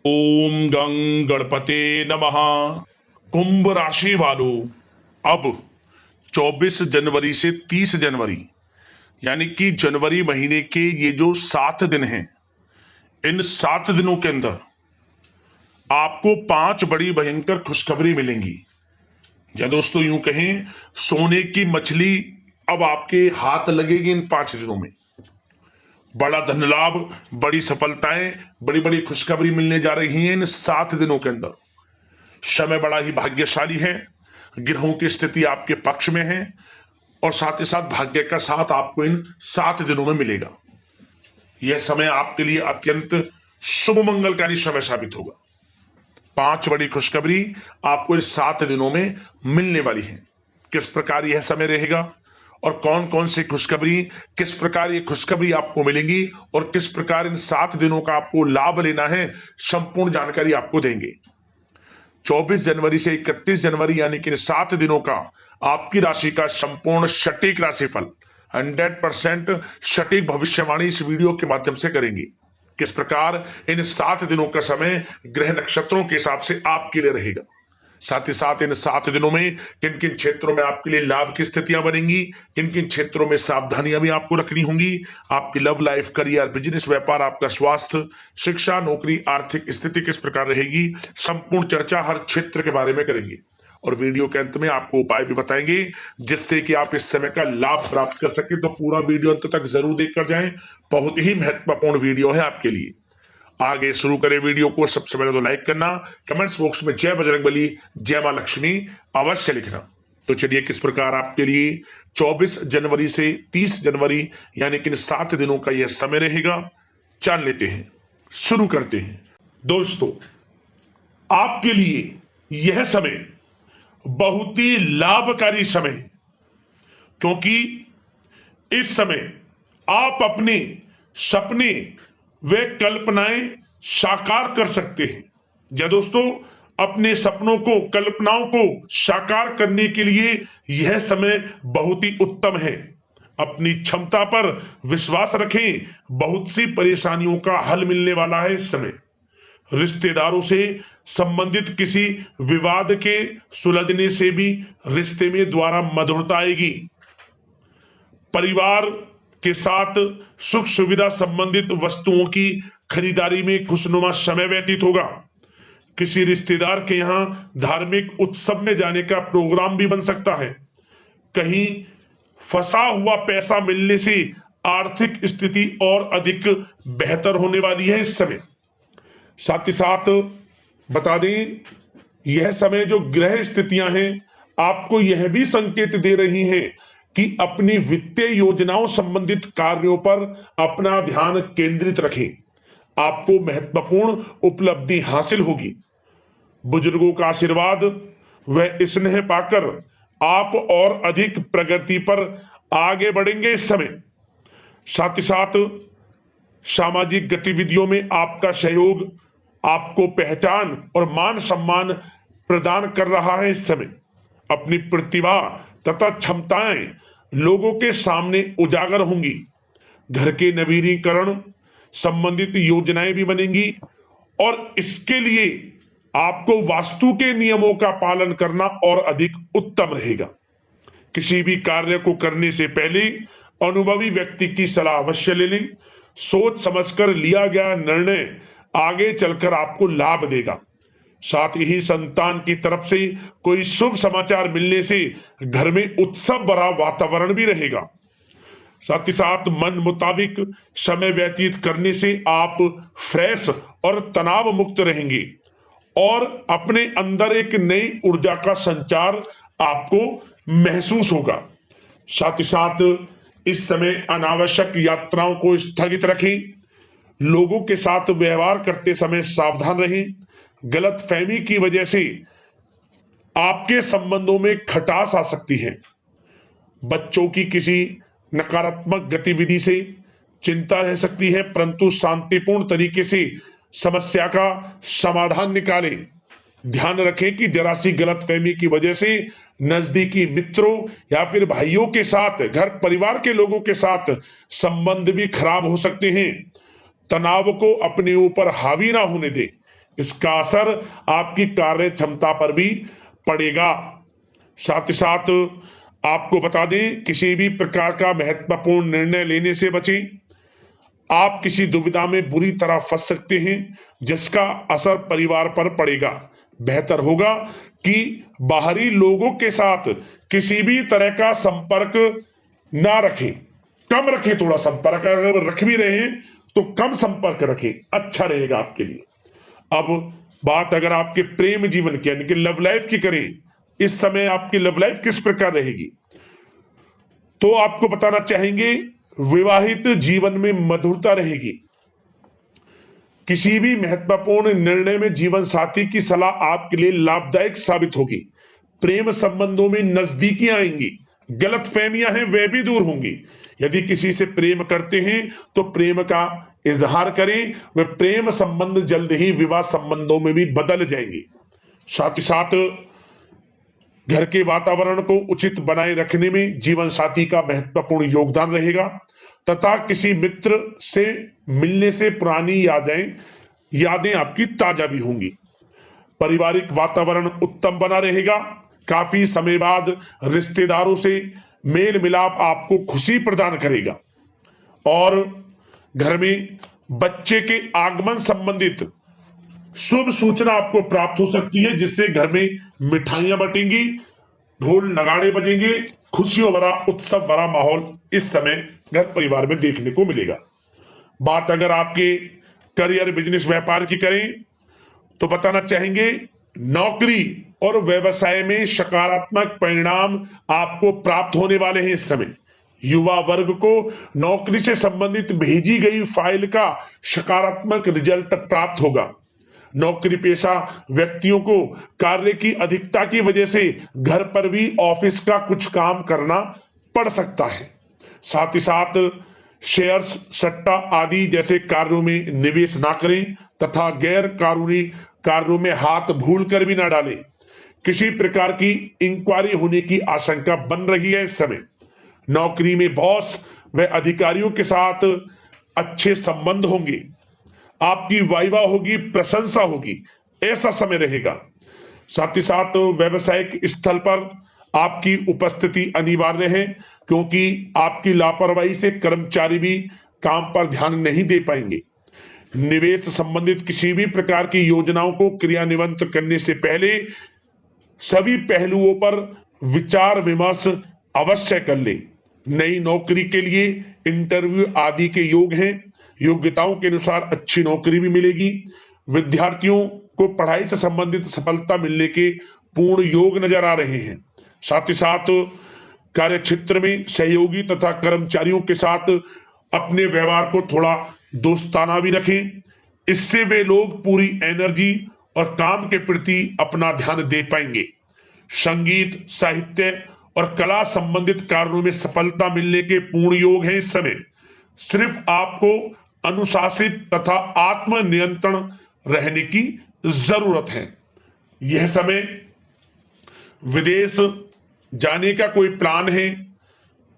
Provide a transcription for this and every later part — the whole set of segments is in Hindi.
ओम गं गणपते नमः। कुंभ राशि वालों, अब 24 जनवरी से 30 जनवरी यानी कि जनवरी महीने के ये जो 7 दिन हैं, इन 7 दिनों के अंदर आपको 5 बड़ी भयंकर खुशखबरी मिलेंगी। या दोस्तों यूं कहें, सोने की मछली अब आपके हाथ लगेगी इन 5 दिनों में। बड़ा धन लाभ, बड़ी सफलताएं, बड़ी बड़ी खुशखबरी मिलने जा रही हैं इन 7 दिनों के अंदर। समय बड़ा ही भाग्यशाली है, ग्रहों की स्थिति आपके पक्ष में है और साथ ही साथ भाग्य का साथ आपको इन 7 दिनों में मिलेगा। यह समय आपके लिए अत्यंत शुभ मंगलकारी समय साबित होगा। 5 बड़ी खुशखबरी आपको इन 7 दिनों में मिलने वाली है। किस प्रकार यह समय रहेगा और कौन कौन सी खुशखबरी, किस प्रकार ये खुशखबरी आपको मिलेंगी और किस प्रकार इन 7 दिनों का आपको लाभ लेना है, संपूर्ण जानकारी आपको देंगे। 24 जनवरी से 31 जनवरी यानी कि 7 दिनों का आपकी राशि का संपूर्ण सटीक राशिफल 100% सटीक भविष्यवाणी इस वीडियो के माध्यम से करेंगे। किस प्रकार इन 7 दिनों का समय ग्रह नक्षत्रों के हिसाब से आपके लिए रहेगा, साथ ही साथ इन 7 दिनों में किन किन क्षेत्रों में आपके लिए लाभ की स्थितियां बनेंगी, किन किन क्षेत्रों में सावधानियां भी आपको रखनी होंगी। आपकी लव लाइफ, करियर, बिजनेस, व्यापार, आपका स्वास्थ्य, शिक्षा, नौकरी, आर्थिक स्थिति किस प्रकार रहेगी, संपूर्ण चर्चा हर क्षेत्र के बारे में करेंगे। और वीडियो के अंत में आपको उपाय भी बताएंगे जिससे कि आप इस समय का लाभ प्राप्त कर सके। तो पूरा वीडियो अंत तक जरूर देखकर जाएं, बहुत ही महत्वपूर्ण वीडियो है आपके लिए। आगे शुरू करें वीडियो को। सबसे पहले तो लाइक करना, कमेंट्स बॉक्स में जय बजरंगबली, जय मां लक्ष्मी अवश्य लिखना। तो चलिए किस प्रकार आपके लिए 24 जनवरी से 30 जनवरी यानी कि 7 दिनों का यह समय रहेगा, जान लेते हैं, शुरू करते हैं। दोस्तों, आपके लिए यह समय बहुत ही लाभकारी समय है, क्योंकि इस समय आप अपने सपने वे कल्पनाएं साकार कर सकते हैं। या दोस्तों, अपने सपनों को, कल्पनाओं को साकार करने के लिए यह समय बहुत ही उत्तम है। अपनी क्षमता पर विश्वास रखें, बहुत सी परेशानियों का हल मिलने वाला है इस समय। रिश्तेदारों से संबंधित किसी विवाद के सुलझने से भी रिश्ते में द्वारा मधुरता आएगी। परिवार के साथ सुख सुविधा संबंधित वस्तुओं की खरीदारी में खुशनुमा समय व्यतीत होगा। किसी रिश्तेदार के यहां धार्मिक उत्सव में जाने का प्रोग्राम भी बन सकता है। कहीं फंसा हुआ पैसा मिलने से आर्थिक स्थिति और अधिक बेहतर होने वाली है इस समय। साथ ही साथ बता दें, यह समय जो ग्रह स्थितियां हैं आपको यह भी संकेत दे रही हैं कि अपनी वित्तीय योजनाओं संबंधित कार्यों पर अपना ध्यान केंद्रित रखें। आपको महत्वपूर्ण उपलब्धि हासिल होगी। बुजुर्गों का आशीर्वाद व स्नेह पाकर आप और अधिक प्रगति पर आगे बढ़ेंगे इस समय। साथ ही साथ सामाजिक गतिविधियों में आपका सहयोग आपको पहचान और मान सम्मान प्रदान कर रहा है इस समय। अपनी प्रतिभा तथा क्षमताएं लोगों के सामने उजागर होंगी। घर के नवीनीकरण संबंधित योजनाएं भी बनेंगी और इसके लिए आपको वास्तु के नियमों का पालन करना और अधिक उत्तम रहेगा। किसी भी कार्य को करने से पहले अनुभवी व्यक्ति की सलाह अवश्य ले लें। सोच समझकर लिया गया निर्णय आगे चलकर आपको लाभ देगा। साथ ही संतान की तरफ से कोई शुभ समाचार मिलने से घर में उत्सव भरा वातावरण भी रहेगा। साथ ही साथ मन मुताबिक समय व्यतीत करने से आप फ्रेश और तनाव मुक्त रहेंगे और अपने अंदर एक नई ऊर्जा का संचार आपको महसूस होगा। साथ ही साथ इस समय अनावश्यक यात्राओं को स्थगित रखें। लोगों के साथ व्यवहार करते समय सावधान रहें। गलत फहमी की वजह से आपके संबंधों में खटास आ सकती है। बच्चों की किसी नकारात्मक गतिविधि से चिंता रह सकती है, परंतु शांतिपूर्ण तरीके से समस्या का समाधान निकालें। ध्यान रखें कि जरा सी गलतफहमी की वजह से नजदीकी मित्रों या फिर भाइयों के साथ, घर परिवार के लोगों के साथ संबंध भी खराब हो सकते हैं। तनाव को अपने ऊपर हावी ना होने दें। इसका असर आपकी कार्य क्षमता पर भी पड़ेगा। साथ ही साथ आपको बता दें, किसी भी प्रकार का महत्वपूर्ण निर्णय लेने से बचें। आप किसी दुविधा में बुरी तरह फंस सकते हैं जिसका असर परिवार पर पड़ेगा। बेहतर होगा कि बाहरी लोगों के साथ किसी भी तरह का संपर्क ना रखें, कम रखें। थोड़ा संपर्क अगर रख भी रहे हैं तो कम संपर्क रखें, अच्छा रहेगा आपके लिए। अब बात अगर आपके प्रेम जीवन की यानी कि लव लाइफ की करें, इस समय आपकी लव लाइफ किस प्रकार रहेगी, तो आपको बताना चाहेंगे विवाहित जीवन में मधुरता रहेगी। किसी भी महत्वपूर्ण निर्णय में जीवन साथी की सलाह आपके लिए लाभदायक साबित होगी। प्रेम संबंधों में नजदीकियां आएंगी, गलतफहमियां हैं वे भी दूर होंगी। यदि किसी से प्रेम करते हैं तो प्रेम का इजहार करें, वे प्रेम संबंध जल्द ही विवाह संबंधों में भी बदल जाएंगे। साथ ही साथ घर के वातावरण को उचित बनाए रखने में जीवन साथी का महत्वपूर्ण योगदान रहेगा तथा किसी मित्र से मिलने से पुरानी यादें आपकी ताजा भी होंगी। पारिवारिक वातावरण उत्तम बना रहेगा। काफी समय बाद रिश्तेदारों से मेल मिलाप आपको खुशी प्रदान करेगा और घर में बच्चे के आगमन संबंधित शुभ सूचना आपको प्राप्त हो सकती है, जिससे घर में मिठाइयां बटेंगी, ढोल नगाड़े बजेंगे, खुशियों भरा उत्सव भरा माहौल इस समय घर परिवार में देखने को मिलेगा। बात अगर आपके करियर बिजनेस व्यापार की करें तो बताना चाहेंगे नौकरी और व्यवसाय में सकारात्मक परिणाम आपको प्राप्त होने वाले हैं। इस समय युवा वर्ग को नौकरी से संबंधित भेजी गई फाइल का सकारात्मक रिजल्ट प्राप्त होगा। नौकरी पेशा व्यक्तियों को कार्य की अधिकता की वजह से घर पर भी ऑफिस का कुछ काम करना पड़ सकता है। साथ ही साथ शेयर्स, सट्टा आदि जैसे कार्यों में निवेश ना करें तथा गैर कानूनी कार्यों में हाथ भूल कर भी ना डालें। किसी प्रकार की इंक्वायरी होने की आशंका बन रही है। इस समय नौकरी में बॉस व अधिकारियों के साथ अच्छे संबंध होंगे, आपकी वाइवा होगी, प्रशंसा होगी, ऐसा समय रहेगा। साथ ही साथ व्यवसायिक स्थल पर आपकी उपस्थिति अनिवार्य है, क्योंकि आपकी लापरवाही से कर्मचारी भी काम पर ध्यान नहीं दे पाएंगे। निवेश संबंधित किसी भी प्रकार की योजनाओं को क्रियान्वित करने से पहले सभी पहलुओं पर विचार विमर्श अवश्य कर ले। नई नौकरी के लिए इंटरव्यू आदि के योग हैं, योग्यताओं के अनुसार अच्छी नौकरी भी मिलेगी। विद्यार्थियों को पढ़ाई से संबंधित सफलता मिलने के पूर्ण योग नजर आ रहे हैं। साथ ही साथ कार्य क्षेत्र में सहयोगी तथा कर्मचारियों के साथ अपने व्यवहार को थोड़ा दोस्ताना भी रखें, इससे वे लोग पूरी एनर्जी और काम के प्रति अपना ध्यान दे पाएंगे। संगीत, साहित्य और कला संबंधित कार्यों में सफलता मिलने के पूर्ण योग हैं। इस समय सिर्फ आपको अनुशासित तथा आत्मनियंत्रण रहने की जरूरत है। यह समय विदेश जाने का कोई प्लान है,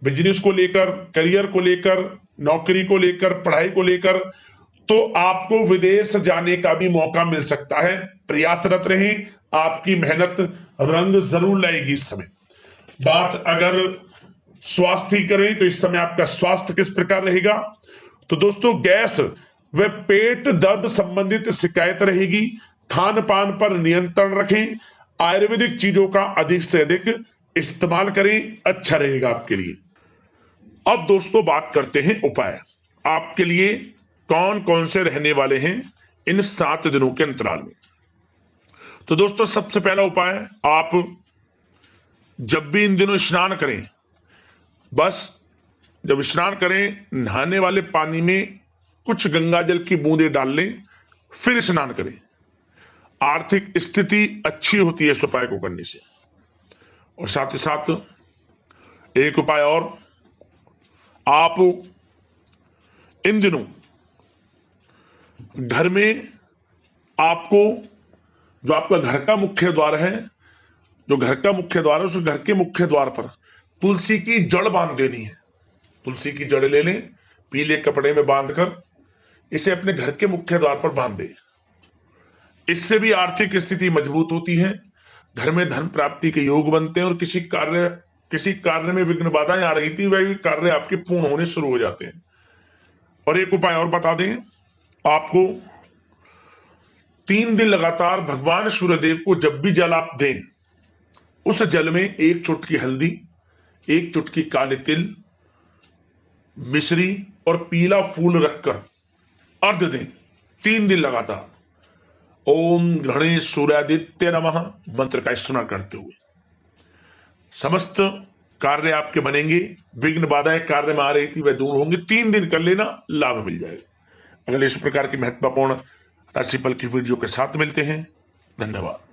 बिजनेस को लेकर, करियर को लेकर, नौकरी को लेकर, पढ़ाई को लेकर, तो आपको विदेश जाने का भी मौका मिल सकता है। प्रयासरत रहें, आपकी मेहनत रंग जरूर लाएगी। इस समय बात अगर स्वास्थ्य की करें तो इस समय आपका स्वास्थ्य किस प्रकार रहेगा, तो दोस्तों गैस व पेट दर्द संबंधित शिकायत रहेगी। खान पान पर नियंत्रण रखें, आयुर्वेदिक चीजों का अधिक से अधिक इस्तेमाल करें, अच्छा रहेगा आपके लिए। अब दोस्तों बात करते हैं उपाय, आपके लिए कौन कौन से रहने वाले हैं इन 7 दिनों के अंतराल में। तो दोस्तों सबसे पहला उपाय, आप जब भी इन दिनों स्नान करें, बस जब स्नान करें नहाने वाले पानी में कुछ गंगा जल की बूंदें डाल लें, फिर स्नान करें। आर्थिक स्थिति अच्छी होती है इस उपाय को करने से। और साथ ही साथ एक उपाय और, आप इन दिनों घर में आपको जो आपका घर का मुख्य द्वार है, जो घर का मुख्य द्वार है, उस घर के मुख्य द्वार पर तुलसी की जड़ बांध देनी है। तुलसी की जड़ ले लें, पीले कपड़े में बांधकर इसे अपने घर के मुख्य द्वार पर बांध दें। इससे भी आर्थिक स्थिति मजबूत होती है, घर में धन प्राप्ति के योग बनते हैं और किसी कार्य में विघ्न बाधाएं आ रही थी वह भी कार्य आपके पूर्ण होने शुरू हो जाते हैं। और एक उपाय और बता दें, आपको 3 दिन लगातार भगवान सूर्यदेव को जब भी जल आप दें, उस जल में 1 चुटकी हल्दी, 1 चुटकी काले तिल, मिश्री और पीला फूल रखकर अर्घ दें 3 दिन लगातार। ओम गणेश सूर्यादित्य नमः मंत्र का स्मरण करते हुए समस्त कार्य आपके बनेंगे। विघ्न बाधाएं कार्य में आ रही थी वह दूर होंगी। 3 दिन कर लेना, लाभ मिल जाएगा। अगले इस प्रकार की महत्वपूर्ण राशिफल की वीडियो के साथ मिलते हैं। धन्यवाद।